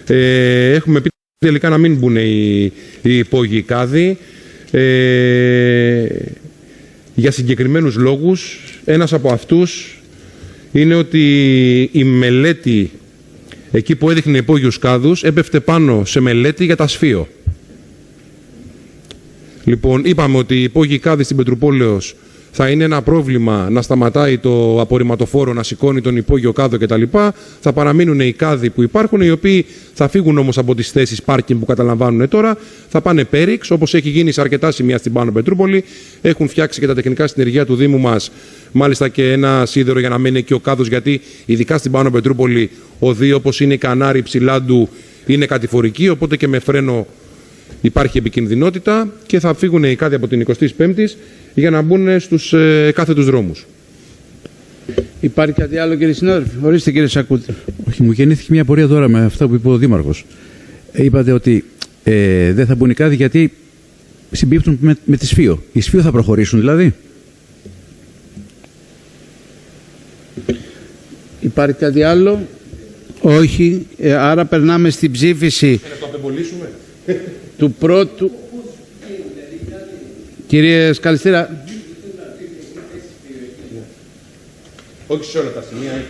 Έχουμε πει τελικά να μην μπουν οι υπόγειοι κάδοι για συγκεκριμένους λόγους. Ένας από αυτούς είναι ότι η μελέτη εκεί που έδειχνε υπόγειους κάδους έπεφτε πάνω σε μελέτη για τα σφείο. Λοιπόν, είπαμε ότι οι υπόγειοι κάδοι στην Πετρουπόλεως θα είναι ένα πρόβλημα να σταματάει το απορριμματοφόρο να σηκώνει τον υπόγειο κάδο κτλ. Θα παραμείνουν οι κάδοι που υπάρχουν, οι οποίοι θα φύγουν όμως από τις θέσεις πάρκινγκ που καταλαμβάνουν τώρα, θα πάνε πέριξ, όπως έχει γίνει σε αρκετά σημεία στην Πάνω Πετρούπολη. Έχουν φτιάξει και τα τεχνικά συνεργεία του Δήμου μας, μάλιστα και ένα σίδερο για να μένει εκεί ο κάδος, γιατί ειδικά στην Πάνω Πετρούπολη οδοί όπως είναι η Κανάρη, Ψηλάντου είναι κατηφορική, οπότε και με φρένο υπάρχει επικινδυνότητα και θα φύγουν οι κάδοι από την 25η για να μπουν στους κάθετους δρόμους. Υπάρχει κάτι άλλο, κύριε συνάδελφε? Ορίστε, κύριε Σακούτη. Όχι, μου γεννήθηκε μια απορία τώρα με αυτά που είπε ο Δήμαρχος. Είπατε ότι δεν θα μπουν οι κάδοι γιατί συμπίπτουν με τη Σφείο. Οι Σφείο θα προχωρήσουν δηλαδή? Υπάρχει κάτι άλλο? Όχι. Άρα περνάμε στην ψήφιση του πρώτου. Κύριε Σκαλιστήρα. Όχι σε όλα τα σημεία.